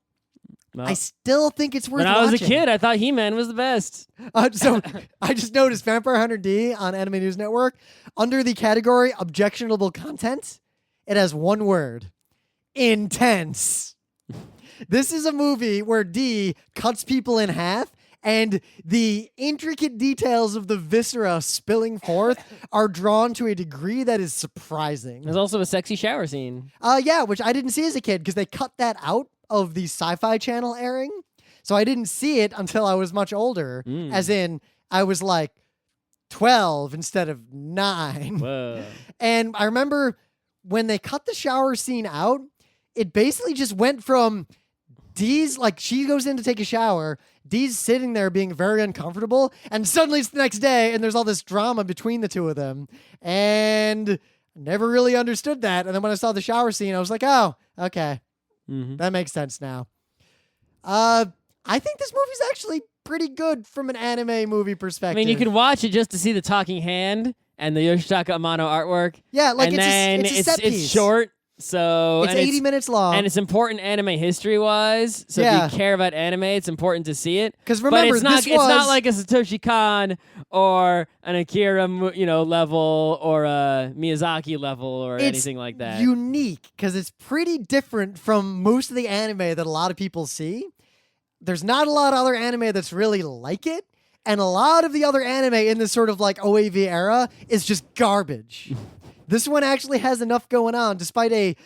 No. I still think it's worth watching. When I was a kid, I thought He-Man was the best. So I just noticed Vampire Hunter D on Anime News Network. Under the category Objectionable Content, it has one word. Intense. This is a movie where D cuts people in half, and the intricate details of the viscera spilling forth are drawn to a degree that is surprising. There's also a sexy shower scene. Yeah, which I didn't see as a kid because they cut that out of the Sci-Fi Channel airing. So I didn't see it until I was much older, as in I was like 12 instead of 9. Whoa. And I remember when they cut the shower scene out, it basically just went from Dee's, like, she goes in to take a shower, Dee's sitting there being very uncomfortable, and suddenly it's the next day, and there's all this drama between the two of them, and I never really understood that, and then when I saw the shower scene, I was like, oh, okay, that makes sense now. I think this movie's actually pretty good from an anime movie perspective. I mean, you can watch it just to see the talking hand and the Yoshitaka Amano artwork. Yeah, like and it's a set piece. It's short. So it's 80 minutes long. And it's important anime history-wise. So if you care about anime, it's important to see it. Because remember, it's not like a Satoshi Kon or an Akira level or a Miyazaki level or anything like that. It's unique because it's pretty different from most of the anime that a lot of people see. there's not a lot of other anime that's really like it. And a lot of the other anime in this sort of like OAV era is just garbage. This one actually has enough going on, despite a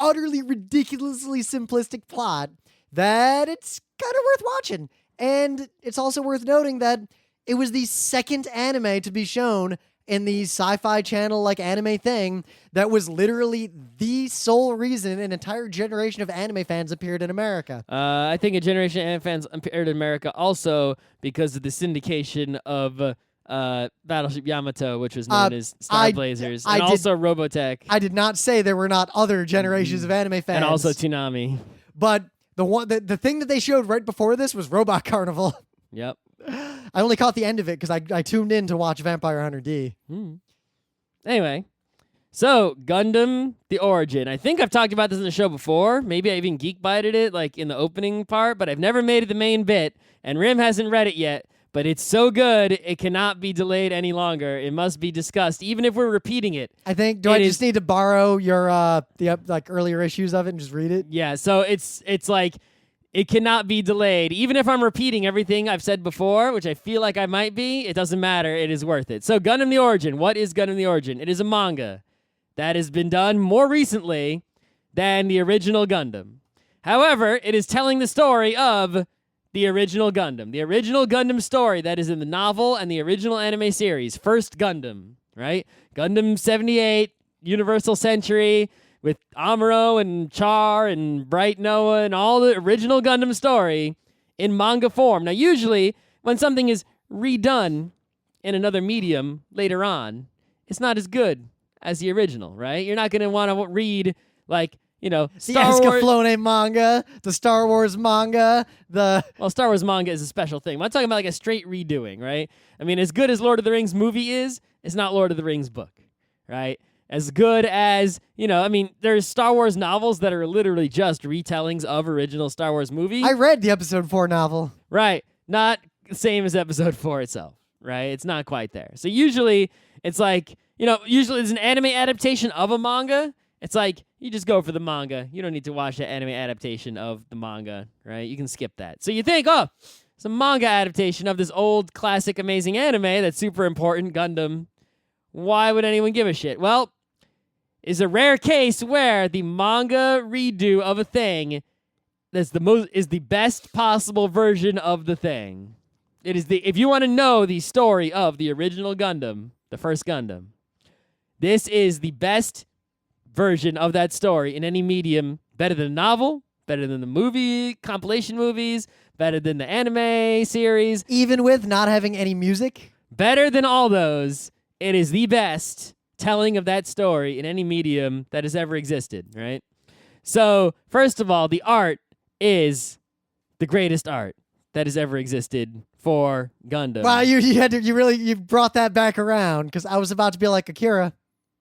utterly ridiculously simplistic plot, that it's kind of worth watching. And it's also worth noting that it was the second anime to be shown in the Sci-Fi Channel like anime thing that was literally the sole reason an entire generation of anime fans appeared in America. I think a generation of anime fans appeared in America also because of the syndication of Battleship Yamato, which was known as Star Blazers, and also Robotech. I did not say there were not other generations of anime fans. And also Toonami. But the thing that they showed right before this was Robot Carnival. Yep. I only caught the end of it because I tuned in to watch Vampire Hunter D. Anyway, so Gundam, the origin. I think I've talked about this in the show before. Maybe I even geek-bited it like in the opening part, but I've never made it the main bit, and Rim hasn't read it yet. But it's so good, it cannot be delayed any longer. It must be discussed, even if we're repeating it. I think. I just need to borrow your the earlier issues of it and just read it? Yeah. So it's like it cannot be delayed, even if I'm repeating everything I've said before, which I feel like I might be. It doesn't matter. It is worth it. So Gundam the Origin. What is Gundam the Origin? It is a manga that has been done more recently than the original Gundam. However, it is telling the story of the original Gundam. The original Gundam story that is in the novel and the original anime series. First Gundam, right? Gundam 78, Universal Century, with Amuro and Char and Bright Noah and all the original Gundam story in manga form. Now, usually, when something is redone in another medium later on, it's not as good as the original, right? You're not going to want to read, like, Star Wars manga, the Star Wars manga, Well, Star Wars manga is a special thing. I'm talking about like a straight redoing, right? I mean, as good as Lord of the Rings movie is, it's not Lord of the Rings book, right? As good as, there's Star Wars novels that are literally just retellings of original Star Wars movies. I read the Episode 4 novel. Right. Not the same as Episode 4 itself, right? It's not quite there. So usually, it's like, usually there's an anime adaptation of a manga. It's like, you just go for the manga. You don't need to watch the anime adaptation of the manga, right? You can skip that. So you think, it's a manga adaptation of this old, classic, amazing anime that's super important, Gundam. Why would anyone give a shit? Well, is a rare case where the manga redo of a thing is the best possible version of the thing. It is if you want to know the story of the original Gundam, the first Gundam, this is the best version of that story in any medium. Better than the novel, better than the movie, compilation movies, better than the anime series. Even with not having any music? Better than all those. It is the best telling of that story in any medium that has ever existed, right? So, first of all, the art is the greatest art that has ever existed for Gundam. Wow, you brought that back around, because I was about to be like Akira.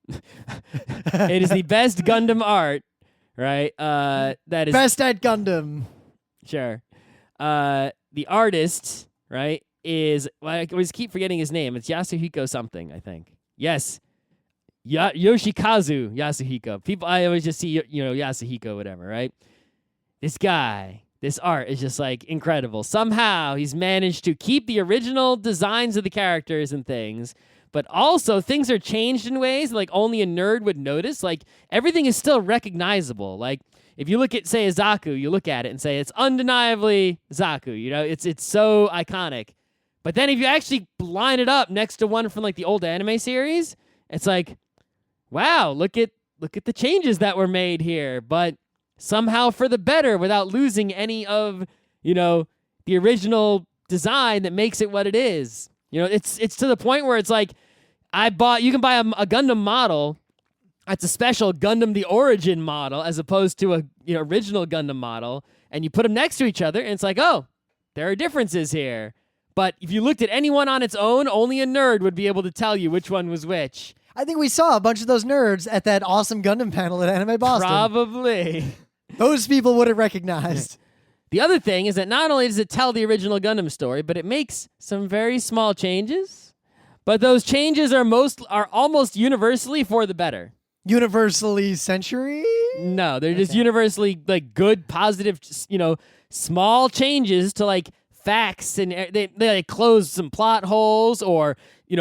It is the best Gundam art, right? That is best at Gundam. Sure. The artist, right, is, I always keep forgetting his name. It's Yasuhiko something, I think. Yes. Yoshikazu Yasuhiko. People, I always just see, Yasuhiko, whatever, right? This guy, this art is just like incredible. Somehow he's managed to keep the original designs of the characters and things, but also things are changed in ways like only a nerd would notice. Like everything is still recognizable. Like if you look at, say, a Zaku, you look at it and say it's undeniably Zaku. It's so iconic. But then if you actually line it up next to one from like the old anime series, it's like, wow, look at the changes that were made here, but somehow for the better without losing any of, the original design that makes it what it is. It's to the point where it's like, you can buy a Gundam model. It's a special Gundam the Origin model as opposed to a original Gundam model, and you put them next to each other, and it's like, oh, there are differences here. But if you looked at any one on its own, only a nerd would be able to tell you which one was which. I think we saw a bunch of those nerds at that awesome Gundam panel at Anime Boston. Probably. Those people would have recognized. The other thing is that not only does it tell the original Gundam story, but it makes some very small changes. But those changes are almost universally for the better. Universally century? No, they're just Okay. universally like good, positive, small changes to like facts, and they like close some plot holes or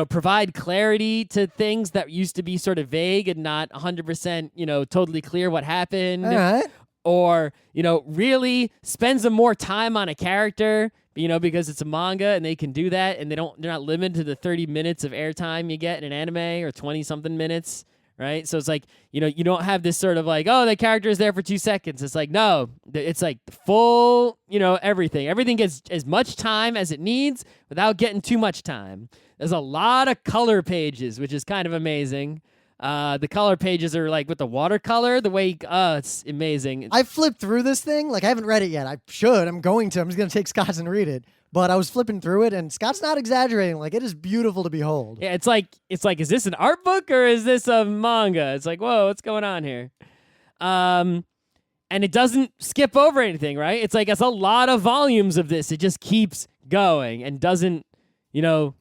provide clarity to things that used to be sort of vague and not 100% totally clear what happened. All right. Or really spend some more time on a character, because it's a manga and they can do that, and they're not limited to the 30 minutes of airtime you get in an anime or 20 something minutes, right? So it's like you don't have this sort of like, oh, the character is there for 2 seconds. It's like, no, it's like full, everything gets as much time as it needs without getting too much time. There's a lot of color pages, which is kind of amazing. The color pages are like with the watercolor, the way it's amazing. I flipped through this thing. Like, I haven't read it yet. I should. I'm going to. I'm just going to take Scott's and read it. But I was flipping through it, and Scott's not exaggerating. Like, it is beautiful to behold. Yeah, it's like, is this an art book or is this a manga? It's like, whoa, what's going on here? And it doesn't skip over anything, right? It's like, it's a lot of volumes of this. It just keeps going and doesn't,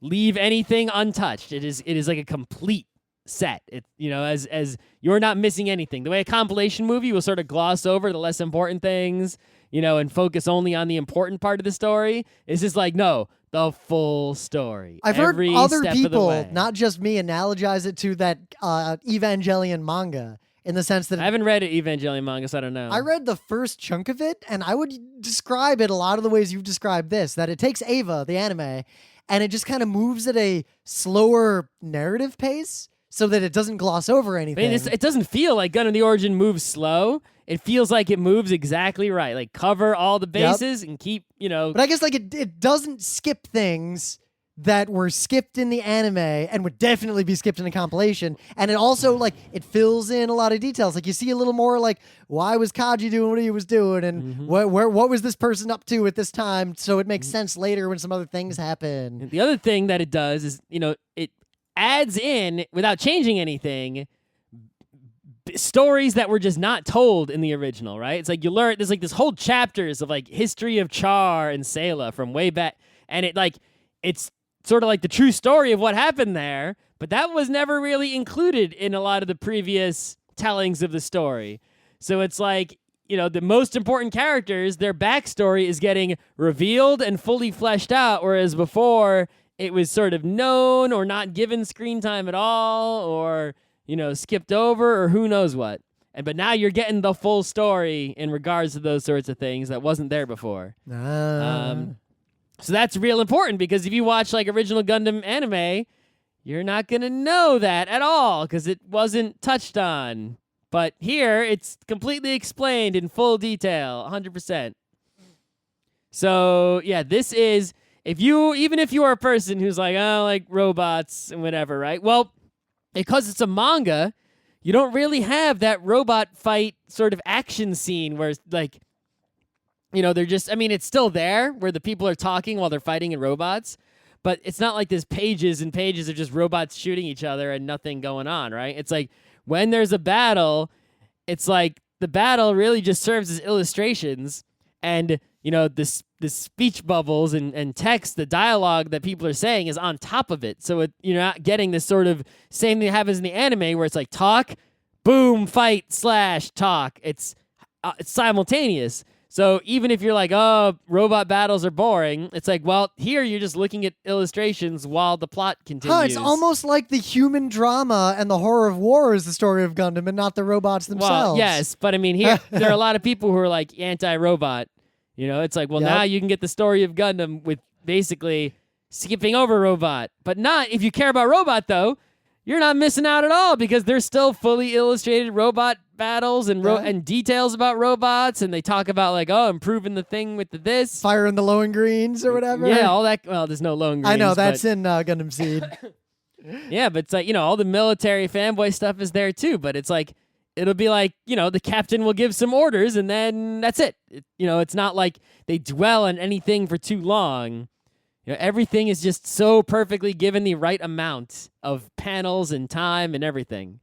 leave anything untouched. It is like a complete set. As you're not missing anything. The way a compilation movie will sort of gloss over the less important things, and focus only on the important part of the story. It's just like, no, the full story. I've heard Every other step of the people, way. not just me, analogize it to that Evangelion manga in the sense that I haven't read an Evangelion manga, so I don't know. I read the first chunk of it, and I would describe it a lot of the ways you've described this, that it takes Eva, the anime, and it just kind of moves at a slower narrative pace so that it doesn't gloss over anything. It doesn't feel like Gundam the Origin moves slow. It feels like it moves exactly right. Like, cover all the bases and keep, But I guess like it doesn't skip things that were skipped in the anime and would definitely be skipped in a compilation. And it also like it fills in a lot of details. Like, you see a little more like, why was Kaji doing what he was doing, and what was this person up to at this time? So it makes sense later when some other things happen. The other thing that it does is, it adds in, without changing anything, stories that were just not told in the original, right? It's like you learn, there's like this whole chapters of like history of Char and Sayla from way back, and it's sort of like the true story of what happened there, but that was never really included in a lot of the previous tellings of the story. So it's like, the most important characters, their backstory is getting revealed and fully fleshed out, whereas before it was sort of known or not given screen time at all, or skipped over, or who knows what. But now you're getting the full story in regards to those sorts of things that wasn't there before. So that's real important, because if you watch like original Gundam anime, you're not going to know that at all because it wasn't touched on. But here, it's completely explained in full detail, 100%. So, yeah, this is, even if you are a person who's like, oh, like robots and whatever, right? Well, because it's a manga, you don't really have that robot fight sort of action scene where, like, they're just, it's still there where the people are talking while they're fighting in robots, but it's not like there's pages and pages of just robots shooting each other and nothing going on, right? It's like when there's a battle, it's like the battle really just serves as illustrations, and, the speech bubbles and text, the dialogue that people are saying is on top of it. So you're not getting this sort of same thing that happens in the anime where it's like talk, boom, fight, slash, talk. It's simultaneous. So even if you're like, oh, robot battles are boring, it's like, well, here you're just looking at illustrations while the plot continues. It's almost like the human drama and the horror of war is the story of Gundam and not the robots themselves. Well, yes, but here there are a lot of people who are like anti-robot. It's like, well, now you can get the story of Gundam with basically skipping over robot. But not, if you care about robot, though, you're not missing out at all, because there's still fully illustrated robot battles and details about robots, and they talk about like, oh, improving the thing with this. Fire in the low and greens or whatever. Yeah, all that. Well, there's no low and greens. I know, that's in Gundam Seed. Yeah, but it's like, all the military fanboy stuff is there too, but it's like, it'll be like, the captain will give some orders and then that's it. It's not like they dwell on anything for too long. Everything is just so perfectly given the right amount of panels and time and everything.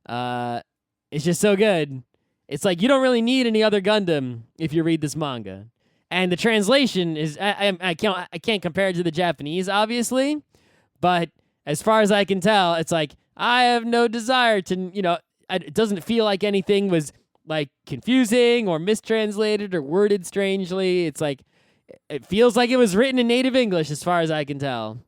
It's just so good. It's like you don't really need any other Gundam if you read this manga. And the translation is, I can't compare it to the Japanese, obviously, but as far as I can tell, it's like I have no desire to, it doesn't feel like anything was like confusing or mistranslated or worded strangely. It's like it feels like it was written in native English as far as I can tell.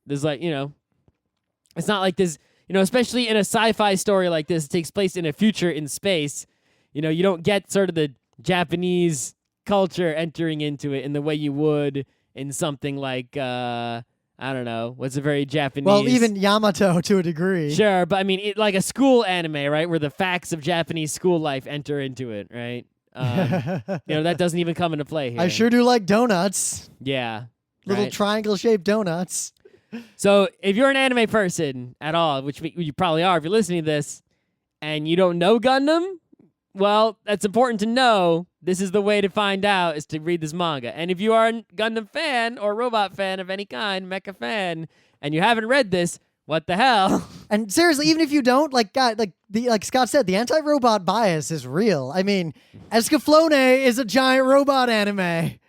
There's like, it's not like this, especially in a sci-fi story like this, it takes place in a future in space. You don't get sort of the Japanese culture entering into it in the way you would in something like I don't know, what's a very Japanese. Well, even Yamato to a degree. Sure, but I mean, like a school anime, right, where the facts of Japanese school life enter into it, right? That doesn't even come into play here. I sure do like donuts. Yeah. Little right. triangle-shaped donuts. So if you're an anime person at all, which you probably are if you're listening to this, and you don't know Gundam, well, that's important to know. This is the way to find out, is to read this manga. And if you are a Gundam fan or robot fan of any kind, mecha fan, and you haven't read this, what the hell? And seriously, even if you don't, like Scott said, the anti-robot bias is real. I mean, Escaflowne is a giant robot anime.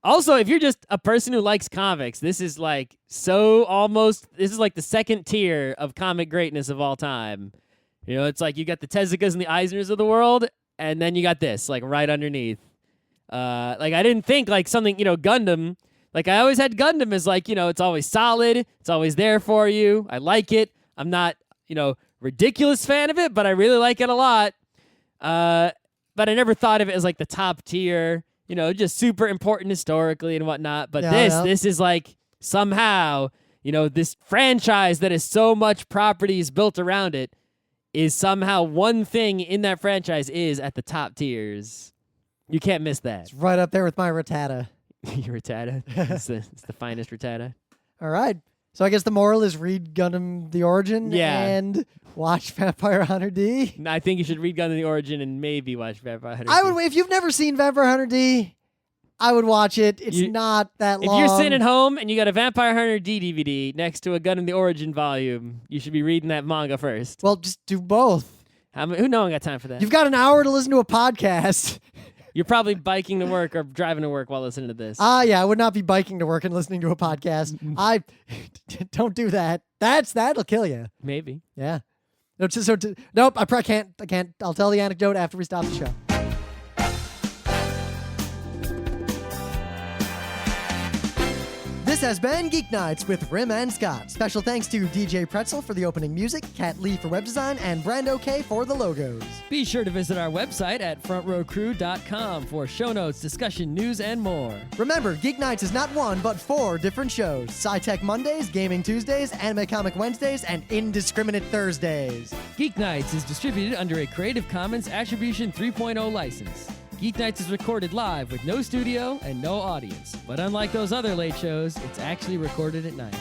Also, if you're just a person who likes comics, this is like this is like the second tier of comic greatness of all time. It's like you got the Tezukas and the Eisners of the world, and then you got this, like, right underneath. Like, I didn't think, like, something, Gundam. Like, I always had Gundam as, like, it's always solid. It's always there for you. I like it. I'm not, ridiculous fan of it, but I really like it a lot. But I never thought of it as, like, the top tier, just super important historically and whatnot. But this is, like, somehow, this franchise that is so much properties built around it is somehow one thing in that franchise is at the top tiers. You can't miss that. It's right up there with my Rattata. Your Rattata? It's the finest Rattata. All right. So I guess the moral is read Gundam The Origin and watch Vampire Hunter D. I think you should read Gundam The Origin and maybe watch Vampire Hunter D. I would, if you've never seen Vampire Hunter D, I would watch it. It's not that long. If you're sitting at home and you got a Vampire Hunter D DVD next to a Gundam The Origin volume, you should be reading that manga first. Well, just do both. Who no one got time for that? You've got an hour to listen to a podcast. You're probably biking to work or driving to work while listening to this. Yeah, I would not be biking to work and listening to a podcast. I don't do that. That'll kill you. Maybe. Yeah. Nope. I can't. I'll tell the anecdote after we stop the show. This has been Geeknights with Rim and Scott. Special thanks to DJ Pretzel for the opening music, Kat Lee for web design, and Brando K for the logos. Be sure to visit our website at frontrowcrew.com for show notes, discussion, news, and more. Remember, Geeknights is not one, but 4 different shows. Sci-Tech Mondays, Gaming Tuesdays, Anime Comic Wednesdays, and Indiscriminate Thursdays. Geeknights is distributed under a Creative Commons Attribution 3.0 license. Geeknights is recorded live with no studio and no audience. But unlike those other late shows, it's actually recorded at night.